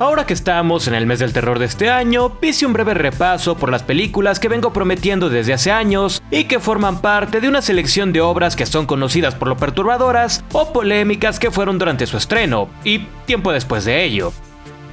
Ahora que estamos en el mes del terror de este año, hice un breve repaso por las películas que vengo prometiendo desde hace años y que forman parte de una selección de obras que son conocidas por lo perturbadoras o polémicas que fueron durante su estreno y tiempo después de ello.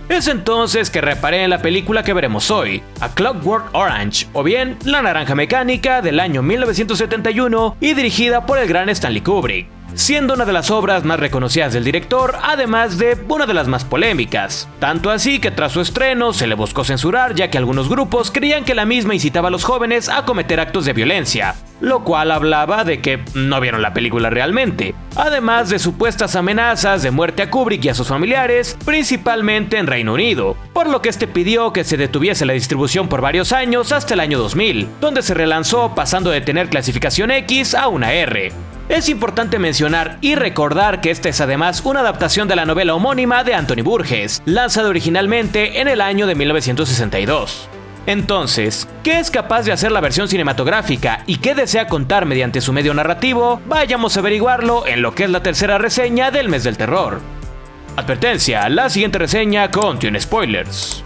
Es entonces que reparé en la película que veremos hoy, A Clockwork Orange, o bien La Naranja Mecánica del año 1971 y dirigida por el gran Stanley Kubrick, siendo una de las obras más reconocidas del director, además de una de las más polémicas. Tanto así que tras su estreno se le buscó censurar, ya que algunos grupos creían que la misma incitaba a los jóvenes a cometer actos de violencia, lo cual hablaba de que no vieron la película realmente, además de supuestas amenazas de muerte a Kubrick y a sus familiares, principalmente en Reino Unido, por lo que este pidió que se detuviese la distribución por varios años hasta el año 2000, donde se relanzó pasando de tener clasificación X a una R. Es importante mencionar y recordar que esta es además una adaptación de la novela homónima de Anthony Burgess, lanzada originalmente en el año de 1962. Entonces, ¿qué es capaz de hacer la versión cinematográfica y qué desea contar mediante su medio narrativo? Vayamos a averiguarlo en lo que es la tercera reseña del mes del terror. Advertencia, la siguiente reseña contiene spoilers.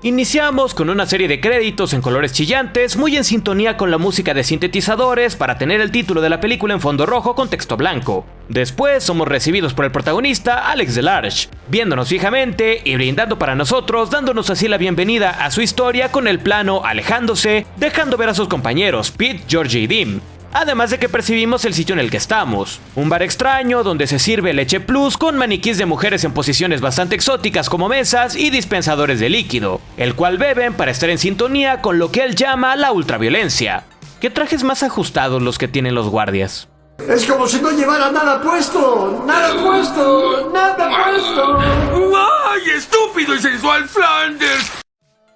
Iniciamos con una serie de créditos en colores chillantes, muy en sintonía con la música de sintetizadores para tener el título de la película en fondo rojo con texto blanco. Después somos recibidos por el protagonista, Alex DeLarge, viéndonos fijamente y brindando para nosotros, dándonos así la bienvenida a su historia con el plano alejándose, dejando ver a sus compañeros, Pete, Georgie y Dim. Además de que percibimos el sitio en el que estamos, un bar extraño donde se sirve leche plus con maniquís de mujeres en posiciones bastante exóticas como mesas y dispensadores de líquido, el cual beben para estar en sintonía con lo que él llama la ultraviolencia. ¿Qué trajes más ajustados los que tienen los guardias? Es como si no llevara nada puesto, nada puesto, nada puesto. ¡Ay, estúpido y sensual Flanders!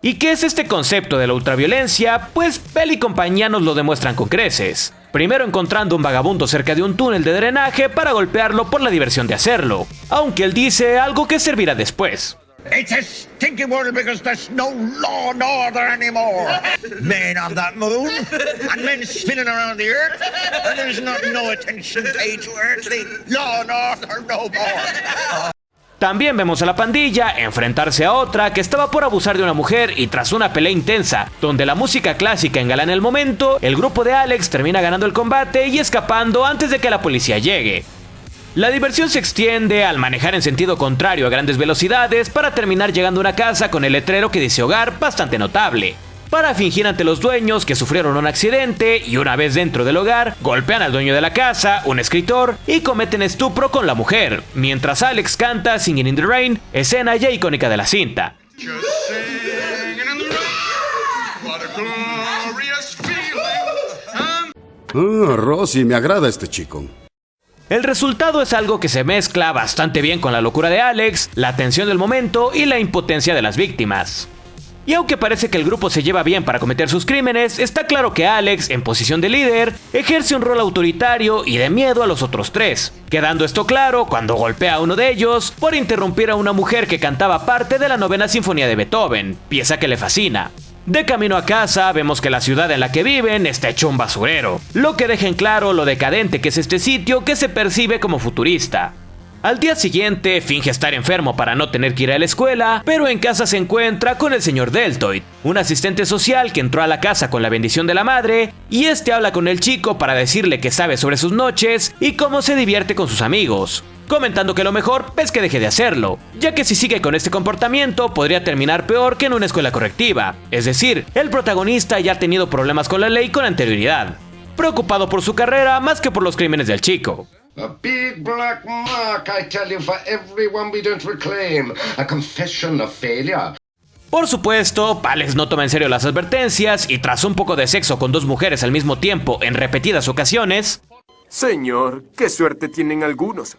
¿Y qué es este concepto de la ultraviolencia? Pues Bell y compañía nos lo demuestran con creces. Primero encontrando un vagabundo cerca de un túnel de drenaje para golpearlo por la diversión de hacerlo, aunque él dice algo que servirá después. It's a stinky world because there's no law and order anymore. Men on that moon, and men spinning around the earth, and there's no attention paid to earthly law and order no more. También vemos a la pandilla enfrentarse a otra que estaba por abusar de una mujer y tras una pelea intensa, donde la música clásica engalana el momento, el grupo de Alex termina ganando el combate y escapando antes de que la policía llegue. La diversión se extiende al manejar en sentido contrario a grandes velocidades para terminar llegando a una casa con el letrero que dice hogar bastante notable, para fingir ante los dueños que sufrieron un accidente y una vez dentro del hogar, golpean al dueño de la casa, un escritor, y cometen estupro con la mujer, mientras Alex canta Singing in the Rain, escena ya icónica de la cinta. Rosie, me agrada este chico. El resultado es algo que se mezcla bastante bien con la locura de Alex, la tensión del momento y la impotencia de las víctimas. Y aunque parece que el grupo se lleva bien para cometer sus crímenes, está claro que Alex, en posición de líder, ejerce un rol autoritario y de miedo a los otros tres, quedando esto claro cuando golpea a uno de ellos por interrumpir a una mujer que cantaba parte de la novena sinfonía de Beethoven, pieza que le fascina. De camino a casa, vemos que la ciudad en la que viven está hecho un basurero, lo que deja en claro lo decadente que es este sitio que se percibe como futurista. Al día siguiente, finge estar enfermo para no tener que ir a la escuela, pero en casa se encuentra con el señor Deltoid, un asistente social que entró a la casa con la bendición de la madre, y este habla con el chico para decirle que sabe sobre sus noches y cómo se divierte con sus amigos, comentando que lo mejor es que deje de hacerlo, ya que si sigue con este comportamiento podría terminar peor que en una escuela correctiva, es decir, el protagonista ya ha tenido problemas con la ley con anterioridad, preocupado por su carrera más que por los crímenes del chico. A big black mark, I tell you, for everyone we don't reclaim. A confession of failure. Por supuesto, Alex no toma en serio las advertencias y tras un poco de sexo con dos mujeres al mismo tiempo en repetidas ocasiones, Señor, qué suerte tienen algunos.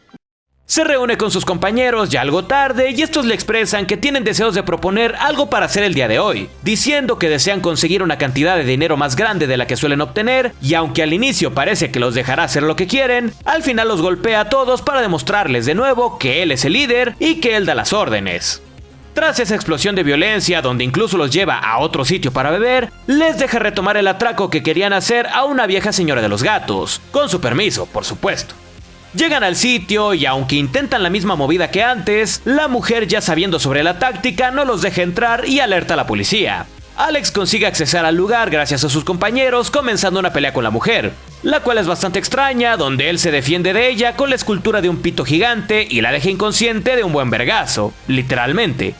se reúne con sus compañeros ya algo tarde y estos le expresan que tienen deseos de proponer algo para hacer el día de hoy, diciendo que desean conseguir una cantidad de dinero más grande de la que suelen obtener y aunque al inicio parece que los dejará hacer lo que quieren, al final los golpea a todos para demostrarles de nuevo que él es el líder y que él da las órdenes. Tras esa explosión de violencia donde incluso los lleva a otro sitio para beber, les deja retomar el atraco que querían hacer a una vieja señora de los gatos, con su permiso, por supuesto. Llegan al sitio y aunque intentan la misma movida que antes, la mujer, ya sabiendo sobre la táctica, no los deja entrar y alerta a la policía. Alex consigue accesar al lugar gracias a sus compañeros, comenzando una pelea con la mujer, la cual es bastante extraña, donde él se defiende de ella con la escultura de un pito gigante y la deja inconsciente de un buen vergazo, literalmente.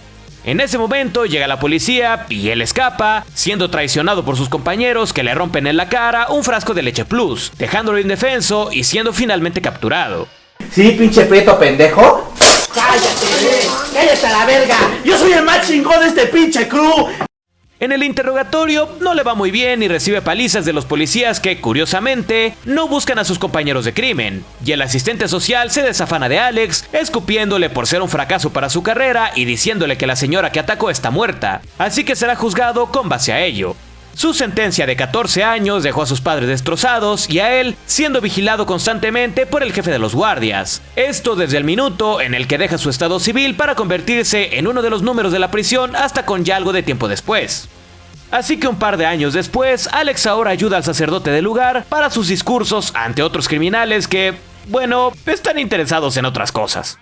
En ese momento llega la policía y él escapa, siendo traicionado por sus compañeros que le rompen en la cara un frasco de leche plus, dejándolo indefenso y siendo finalmente capturado. ¿Sí, pinche prieto pendejo? ¡Cállate! ¡Cállate a la verga! ¡Yo soy el más chingón de este pinche crew! En el interrogatorio no le va muy bien y recibe palizas de los policías que, curiosamente, no buscan a sus compañeros de crimen, y el asistente social se desafana de Alex, escupiéndole por ser un fracaso para su carrera y diciéndole que la señora que atacó está muerta, así que será juzgado con base a ello. Su sentencia de 14 años dejó a sus padres destrozados y a él siendo vigilado constantemente por el jefe de los guardias. Esto desde el minuto en el que deja su estado civil para convertirse en uno de los números de la prisión hasta con ya algo de tiempo después. Así que un par de años después, Alex ahora ayuda al sacerdote del lugar para sus discursos ante otros criminales que, bueno, están interesados en otras cosas.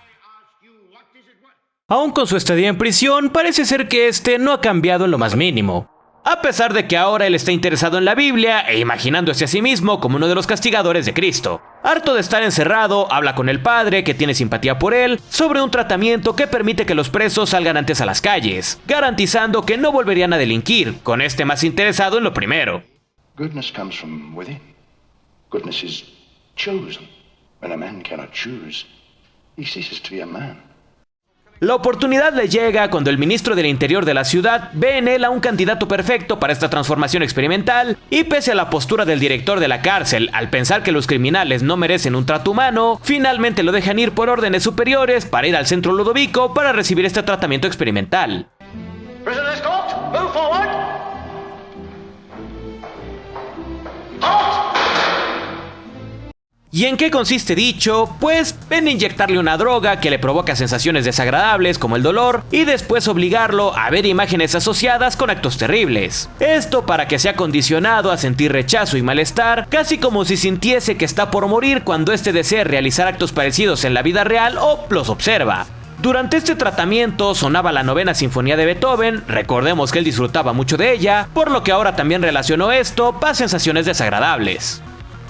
Aún con su estadía en prisión, parece ser que este no ha cambiado en lo más mínimo. A pesar de que ahora él está interesado en la Biblia e imaginándose a sí mismo como uno de los castigadores de Cristo. Harto de estar encerrado, habla con el padre, que tiene simpatía por él, sobre un tratamiento que permite que los presos salgan antes a las calles, garantizando que no volverían a delinquir, con este más interesado en lo primero. Goodness comes from within. Goodness is chosen. When a man cannot choose, he ceases to be a man. La oportunidad le llega cuando el ministro del Interior de la ciudad ve en él a un candidato perfecto para esta transformación experimental, y pese a la postura del director de la cárcel al pensar que los criminales no merecen un trato humano, finalmente lo dejan ir por órdenes superiores para ir al centro Ludovico para recibir este tratamiento experimental. Prisoner escort, move forward. Halt! ¿Y en qué consiste dicho? Pues en inyectarle una droga que le provoca sensaciones desagradables como el dolor y después obligarlo a ver imágenes asociadas con actos terribles. Esto para que sea condicionado a sentir rechazo y malestar, casi como si sintiese que está por morir cuando éste desee realizar actos parecidos en la vida real o los observa. Durante este tratamiento sonaba la 9ª Sinfonía de Beethoven, recordemos que él disfrutaba mucho de ella, por lo que ahora también relacionó esto a sensaciones desagradables.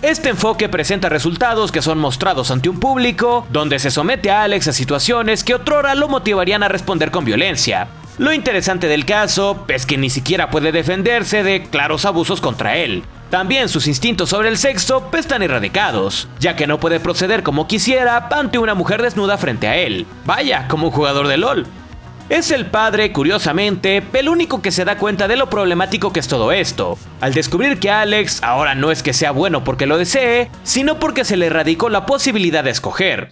Este enfoque presenta resultados que son mostrados ante un público, donde se somete a Alex a situaciones que otrora lo motivarían a responder con violencia. Lo interesante del caso es que ni siquiera puede defenderse de claros abusos contra él. También sus instintos sobre el sexo están erradicados, ya que no puede proceder como quisiera ante una mujer desnuda frente a él. Vaya, como un jugador de LOL. Es el padre, curiosamente, el único que se da cuenta de lo problemático que es todo esto, al descubrir que Alex ahora no es que sea bueno porque lo desee, sino porque se le erradicó la posibilidad de escoger.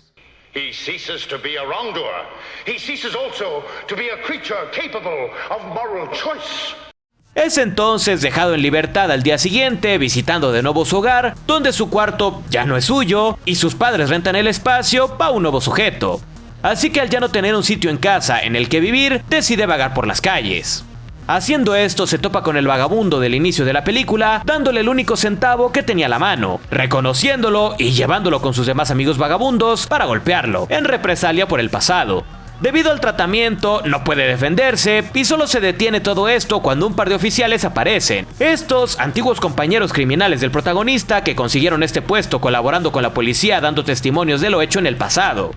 He ceases to be a wrongdoer. He ceases also to be a creature capable of moral choice. Es entonces dejado en libertad al día siguiente, visitando de nuevo su hogar, donde su cuarto ya no es suyo, y sus padres rentan el espacio para un nuevo sujeto. Así que al ya no tener un sitio en casa en el que vivir, decide vagar por las calles. Haciendo esto se topa con el vagabundo del inicio de la película, dándole el único centavo que tenía a la mano, reconociéndolo y llevándolo con sus demás amigos vagabundos para golpearlo, en represalia por el pasado. Debido al tratamiento, no puede defenderse y solo se detiene todo esto cuando un par de oficiales aparecen. Estos, antiguos compañeros criminales del protagonista que consiguieron este puesto colaborando con la policía dando testimonios de lo hecho en el pasado.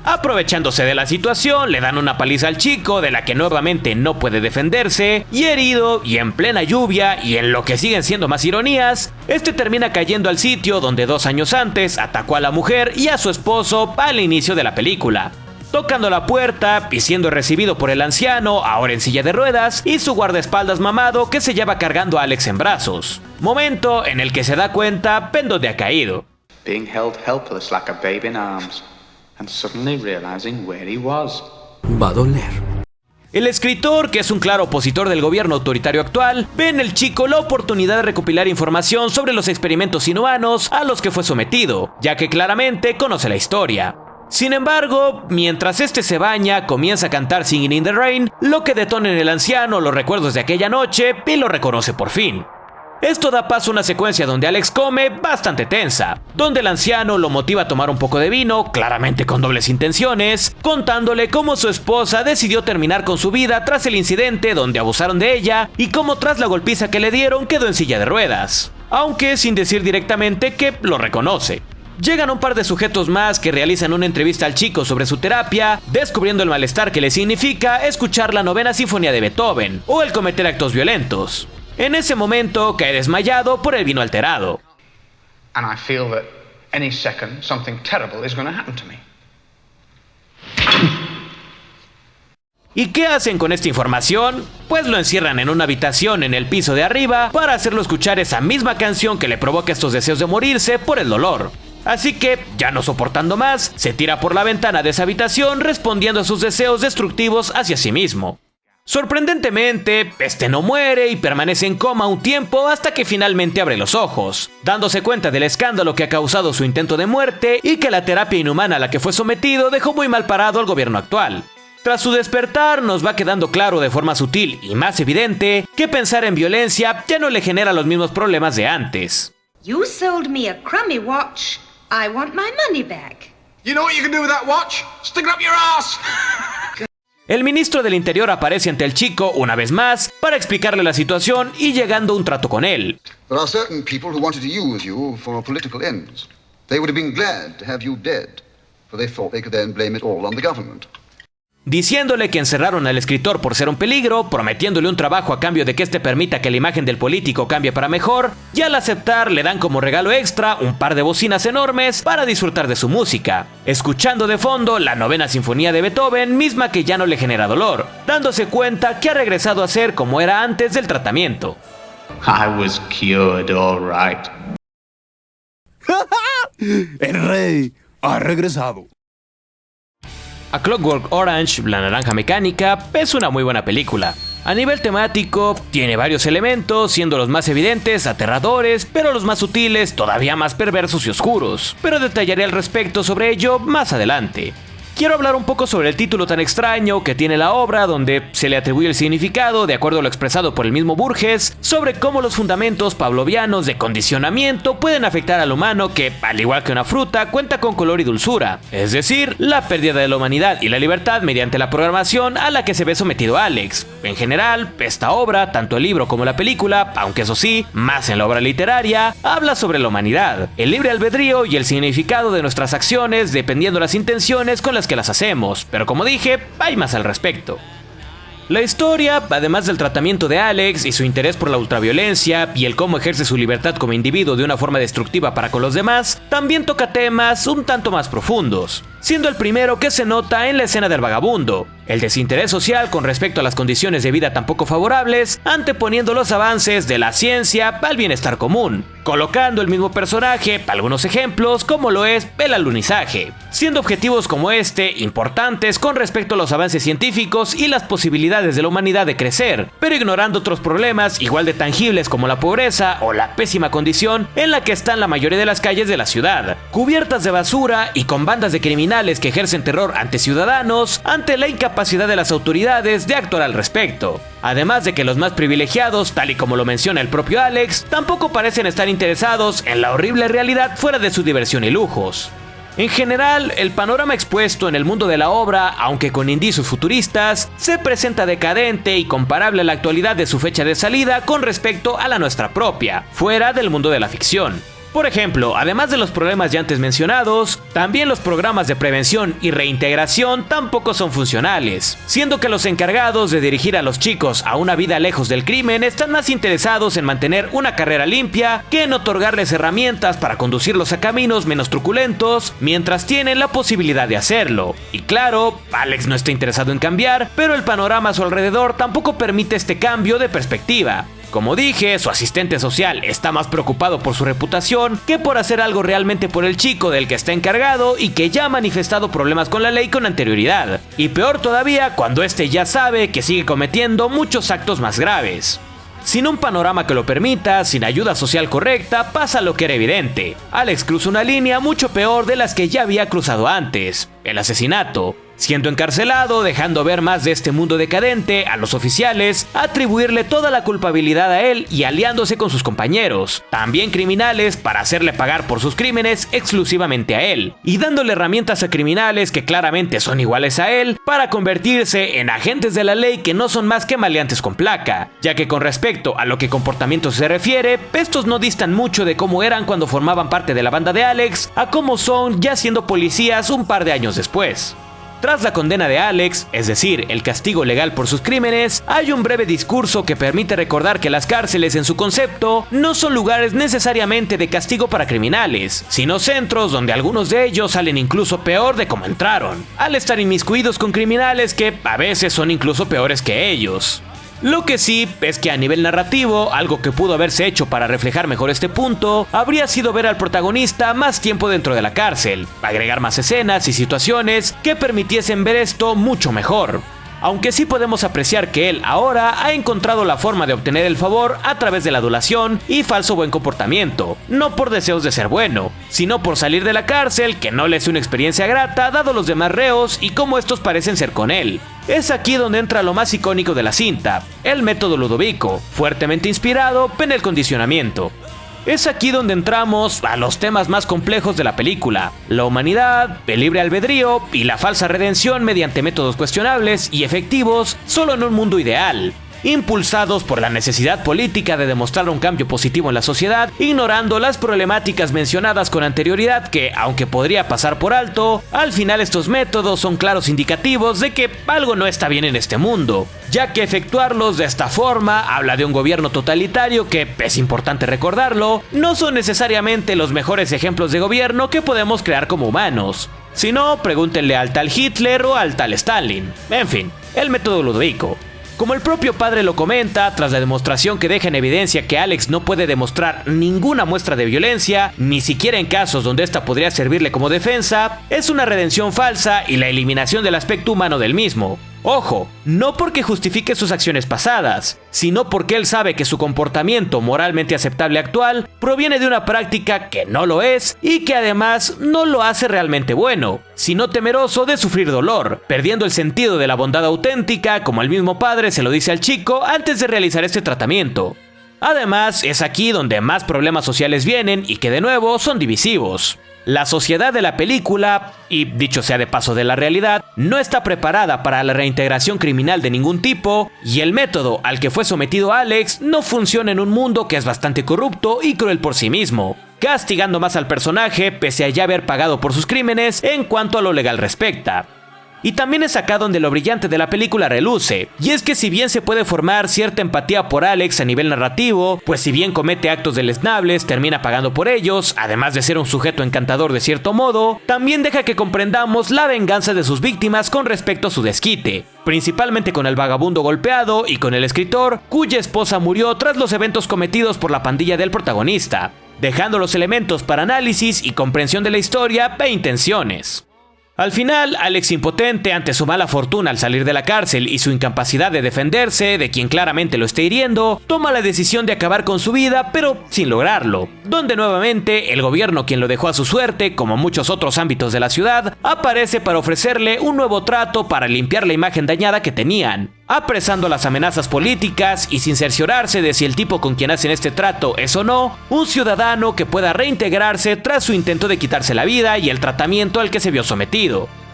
Aprovechándose de la situación, le dan una paliza al chico de la que nuevamente no puede defenderse, y herido y en plena lluvia y en lo que siguen siendo más ironías, este termina cayendo al sitio donde 2 años antes atacó a la mujer y a su esposo al inicio de la película. Tocando la puerta y siendo recibido por el anciano, ahora en silla de ruedas, y su guardaespaldas mamado que se lleva cargando a Alex en brazos. Momento en el que se da cuenta en dónde ha caído. Being held helpless like a baby in arms. And suddenly realizing where he was. Va a doler. El escritor, que es un claro opositor del gobierno autoritario actual, ve en el chico la oportunidad de recopilar información sobre los experimentos inhumanos a los que fue sometido, ya que claramente conoce la historia. Sin embargo, mientras este se baña, comienza a cantar Singing in the Rain, lo que detona en el anciano los recuerdos de aquella noche y lo reconoce por fin. Esto da paso a una secuencia donde Alex come bastante tensa, donde el anciano lo motiva a tomar un poco de vino, claramente con dobles intenciones, contándole cómo su esposa decidió terminar con su vida tras el incidente donde abusaron de ella y cómo tras la golpiza que le dieron quedó en silla de ruedas, aunque sin decir directamente que lo reconoce. Llegan un par de sujetos más que realizan una entrevista al chico sobre su terapia, descubriendo el malestar que le significa escuchar la novena sinfonía de Beethoven o el cometer actos violentos. En ese momento cae desmayado por el vino alterado. And I feel that any second something terrible is going to happen to me. ¿Y qué hacen con esta información? Pues lo encierran en una habitación en el piso de arriba para hacerlo escuchar esa misma canción que le provoca estos deseos de morirse por el dolor. Así que, ya no soportando más, se tira por la ventana de esa habitación respondiendo a sus deseos destructivos hacia sí mismo. Sorprendentemente, este no muere y permanece en coma un tiempo hasta que finalmente abre los ojos, dándose cuenta del escándalo que ha causado su intento de muerte y que la terapia inhumana a la que fue sometido dejó muy mal parado al gobierno actual. Tras su despertar, nos va quedando claro de forma sutil y más evidente que pensar en violencia ya no le genera los mismos problemas de antes. You sold me a crummy watch. I want my money back. You know what you can do with that watch? Stick it up your ass! El ministro del Interior aparece ante el chico una vez más para explicarle la situación y llegando a un trato con él. There are certain people who wanted to use you for political ends. They would have been glad to have you dead, for they thought they could then blame it all on the government. Diciéndole que encerraron al escritor por ser un peligro, prometiéndole un trabajo a cambio de que este permita que la imagen del político cambie para mejor, y al aceptar le dan como regalo extra un par de bocinas enormes para disfrutar de su música, escuchando de fondo la novena sinfonía de Beethoven, misma que ya no le genera dolor, dándose cuenta que ha regresado a ser como era antes del tratamiento. I was cured, all right. El rey ha regresado. A Clockwork Orange, La Naranja Mecánica, es una muy buena película. A nivel temático, tiene varios elementos, siendo los más evidentes aterradores, pero los más sutiles todavía más perversos y oscuros. Pero detallaré al respecto sobre ello más adelante. Quiero hablar un poco sobre el título tan extraño que tiene la obra, donde se le atribuye el significado, de acuerdo a lo expresado por el mismo Burgess, sobre cómo los fundamentos pavlovianos de condicionamiento pueden afectar al humano que, al igual que una fruta, cuenta con color y dulzura, es decir, la pérdida de la humanidad y la libertad mediante la programación a la que se ve sometido Alex. En general, esta obra, tanto el libro como la película, aunque eso sí, más en la obra literaria, habla sobre la humanidad, el libre albedrío y el significado de nuestras acciones dependiendo las intenciones con las que las hacemos, pero como dije, hay más al respecto. La historia, además del tratamiento de Alex y su interés por la ultraviolencia y el cómo ejerce su libertad como individuo de una forma destructiva para con los demás, también toca temas un tanto más profundos, siendo el primero que se nota en la escena del vagabundo, el desinterés social con respecto a las condiciones de vida tan poco favorables, anteponiendo los avances de la ciencia al bienestar común, colocando el mismo personaje, algunos ejemplos, como lo es el alunizaje, siendo objetivos como este importantes con respecto a los avances científicos y las posibilidades de la humanidad de crecer, pero ignorando otros problemas igual de tangibles como la pobreza o la pésima condición en la que están la mayoría de las calles de la ciudad, cubiertas de basura y con bandas de criminales que ejercen terror ante ciudadanos, ante la incapacidad de las autoridades de actuar al respecto. Además de que los más privilegiados, tal y como lo menciona el propio Alex, tampoco parecen estar interesados en la horrible realidad fuera de su diversión y lujos. En general, el panorama expuesto en el mundo de la obra, aunque con indicios futuristas, se presenta decadente y comparable a la actualidad de su fecha de salida con respecto a la nuestra propia, fuera del mundo de la ficción. Por ejemplo, además de los problemas ya antes mencionados, también los programas de prevención y reintegración tampoco son funcionales, siendo que los encargados de dirigir a los chicos a una vida lejos del crimen están más interesados en mantener una carrera limpia que en otorgarles herramientas para conducirlos a caminos menos truculentos, mientras tienen la posibilidad de hacerlo. Y claro, Alex no está interesado en cambiar, pero el panorama a su alrededor tampoco permite este cambio de perspectiva. Como dije, su asistente social está más preocupado por su reputación que por hacer algo realmente por el chico del que está encargado y que ya ha manifestado problemas con la ley con anterioridad. Y peor todavía cuando este ya sabe que sigue cometiendo muchos actos más graves. Sin un panorama que lo permita, sin ayuda social correcta, pasa lo que era evidente. Alex cruza una línea mucho peor de las que ya había cruzado antes: el asesinato. siendo encarcelado, dejando ver más de este mundo decadente a los oficiales, atribuirle toda la culpabilidad a él y aliándose con sus compañeros, también criminales, para hacerle pagar por sus crímenes exclusivamente a él, y dándole herramientas a criminales que claramente son iguales a él para convertirse en agentes de la ley que no son más que maleantes con placa, ya que con respecto a lo que comportamiento se refiere, estos no distan mucho de cómo eran cuando formaban parte de la banda de Alex a cómo son ya siendo policías un par de años después. Tras la condena de Alex, es decir, el castigo legal por sus crímenes, hay un breve discurso que permite recordar que las cárceles en su concepto no son lugares necesariamente de castigo para criminales, sino centros donde algunos de ellos salen incluso peor de cómo entraron, al estar inmiscuidos con criminales que a veces son incluso peores que ellos. Lo que sí es que a nivel narrativo, algo que pudo haberse hecho para reflejar mejor este punto, habría sido ver al protagonista más tiempo dentro de la cárcel, agregar más escenas y situaciones que permitiesen ver esto mucho mejor. Aunque sí podemos apreciar que él ahora ha encontrado la forma de obtener el favor a través de la adulación y falso buen comportamiento, no por deseos de ser bueno, sino por salir de la cárcel, que no le es una experiencia grata dado los demás reos y cómo estos parecen ser con él. Es aquí donde entra lo más icónico de la cinta, el método Ludovico, fuertemente inspirado en el condicionamiento. Es aquí donde entramos a los temas más complejos de la película: la humanidad, el libre albedrío y la falsa redención mediante métodos cuestionables y efectivos solo en un mundo ideal, impulsados por la necesidad política de demostrar un cambio positivo en la sociedad, ignorando las problemáticas mencionadas con anterioridad que, aunque podría pasar por alto, al final estos métodos son claros indicativos de que algo no está bien en este mundo, ya que efectuarlos de esta forma habla de un gobierno totalitario que, es importante recordarlo, no son necesariamente los mejores ejemplos de gobierno que podemos crear como humanos. Si no, pregúntenle al tal Hitler o al tal Stalin. En fin, el método Ludovico. Como el propio padre lo comenta, tras la demostración que deja en evidencia que Alex no puede demostrar ninguna muestra de violencia, ni siquiera en casos donde esta podría servirle como defensa, es una redención falsa y la eliminación del aspecto humano del mismo. Ojo, no porque justifique sus acciones pasadas, sino porque él sabe que su comportamiento moralmente aceptable actual proviene de una práctica que no lo es y que además no lo hace realmente bueno, sino temeroso de sufrir dolor, perdiendo el sentido de la bondad auténtica, como el mismo padre se lo dice al chico antes de realizar este tratamiento. Además, es aquí donde más problemas sociales vienen y que de nuevo son divisivos. La sociedad de la película, y dicho sea de paso de la realidad, no está preparada para la reintegración criminal de ningún tipo, y el método al que fue sometido Alex no funciona en un mundo que es bastante corrupto y cruel por sí mismo, castigando más al personaje pese a ya haber pagado por sus crímenes en cuanto a lo legal respecta. Y también es acá donde lo brillante de la película reluce, y es que si bien se puede formar cierta empatía por Alex a nivel narrativo, pues si bien comete actos deleznables, termina pagando por ellos, además de ser un sujeto encantador de cierto modo, también deja que comprendamos la venganza de sus víctimas con respecto a su desquite, principalmente con el vagabundo golpeado y con el escritor, cuya esposa murió tras los eventos cometidos por la pandilla del protagonista, dejando los elementos para análisis y comprensión de la historia e intenciones. Al final, Alex, impotente ante su mala fortuna al salir de la cárcel y su incapacidad de defenderse de quien claramente lo está hiriendo, toma la decisión de acabar con su vida, pero sin lograrlo, donde nuevamente el gobierno, quien lo dejó a su suerte, como muchos otros ámbitos de la ciudad, aparece para ofrecerle un nuevo trato para limpiar la imagen dañada que tenían, apresando las amenazas políticas y sin cerciorarse de si el tipo con quien hacen este trato es o no un ciudadano que pueda reintegrarse tras su intento de quitarse la vida y el tratamiento al que se vio sometido.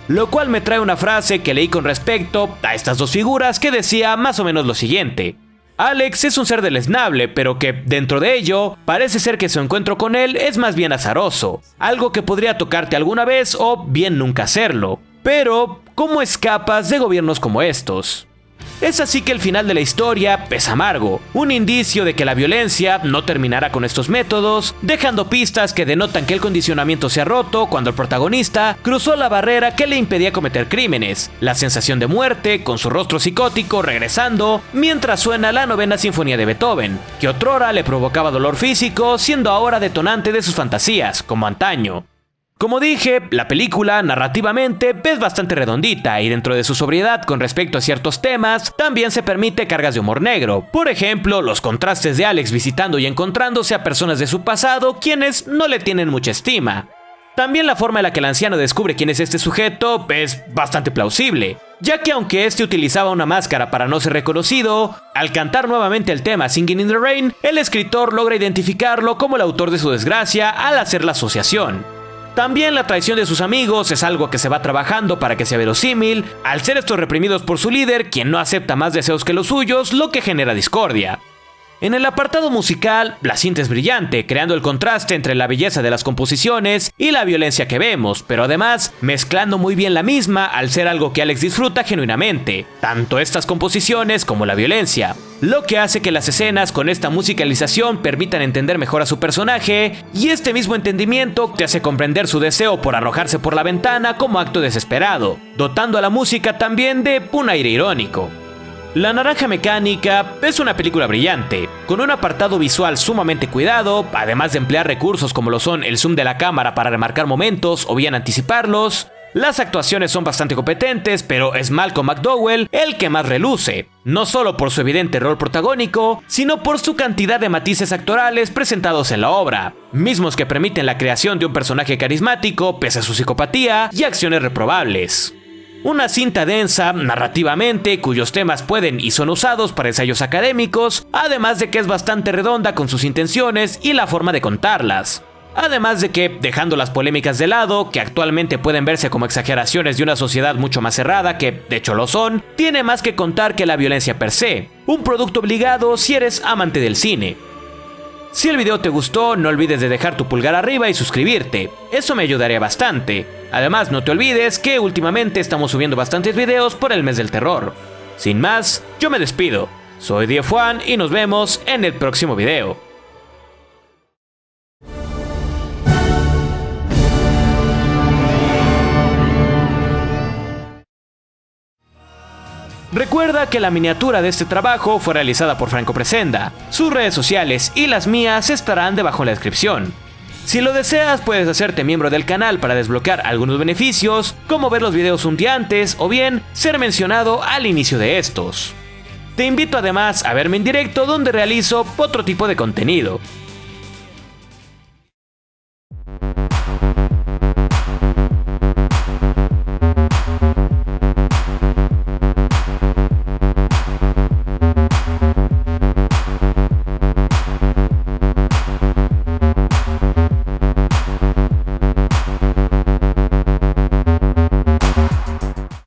Lo cual me trae una frase que leí con respecto a estas dos figuras que decía más o menos lo siguiente: Alex es un ser deleznable, pero que, dentro de ello, parece ser que su encuentro con él es más bien azaroso, algo que podría tocarte alguna vez o bien nunca hacerlo. Pero, ¿cómo escapas de gobiernos como estos? Es así que el final de la historia es amargo, un indicio de que la violencia no terminará con estos métodos, dejando pistas que denotan que el condicionamiento se ha roto cuando el protagonista cruzó la barrera que le impedía cometer crímenes, la sensación de muerte con su rostro psicótico regresando mientras suena la 9ª sinfonía de Beethoven, que otrora le provocaba dolor físico, siendo ahora detonante de sus fantasías, como antaño. Como dije, la película narrativamente es bastante redondita y dentro de su sobriedad con respecto a ciertos temas, también se permite cargas de humor negro. Por ejemplo, los contrastes de Alex visitando y encontrándose a personas de su pasado quienes no le tienen mucha estima. También la forma en la que el anciano descubre quién es este sujeto es bastante plausible, ya que aunque este utilizaba una máscara para no ser reconocido, al cantar nuevamente el tema Singing in the Rain, el escritor logra identificarlo como el autor de su desgracia al hacer la asociación. También la traición de sus amigos es algo que se va trabajando para que sea verosímil, al ser estos reprimidos por su líder, quien no acepta más deseos que los suyos, lo que genera discordia. En el apartado musical, la cinta es brillante, creando el contraste entre la belleza de las composiciones y la violencia que vemos, pero además mezclando muy bien la misma al ser algo que Alex disfruta genuinamente, tanto estas composiciones como la violencia, lo que hace que las escenas con esta musicalización permitan entender mejor a su personaje, y este mismo entendimiento te hace comprender su deseo por arrojarse por la ventana como acto desesperado, dotando a la música también de un aire irónico. La Naranja Mecánica es una película brillante, con un apartado visual sumamente cuidado, además de emplear recursos como lo son el zoom de la cámara para remarcar momentos o bien anticiparlos. Las actuaciones son bastante competentes, pero es Malcolm McDowell el que más reluce, no solo por su evidente rol protagónico, sino por su cantidad de matices actorales presentados en la obra, mismos que permiten la creación de un personaje carismático pese a su psicopatía y acciones reprobables. Una cinta densa, narrativamente, cuyos temas pueden y son usados para ensayos académicos, además de que es bastante redonda con sus intenciones y la forma de contarlas. Además de que, dejando las polémicas de lado, que actualmente pueden verse como exageraciones de una sociedad mucho más cerrada, que de hecho lo son, tiene más que contar que la violencia per se, un producto obligado si eres amante del cine. Si el video te gustó, no olvides de dejar tu pulgar arriba y suscribirte, eso me ayudaría bastante. Además, no te olvides que últimamente estamos subiendo bastantes videos por el mes del terror. Sin más, yo me despido, soy Diefuan y nos vemos en el próximo video. Recuerda que la miniatura de este trabajo fue realizada por Franco Presenda. Sus redes sociales y las mías estarán debajo en la descripción. Si lo deseas, puedes hacerte miembro del canal para desbloquear algunos beneficios, como ver los videos un día antes o bien ser mencionado al inicio de estos. Te invito además a verme en directo donde realizo otro tipo de contenido.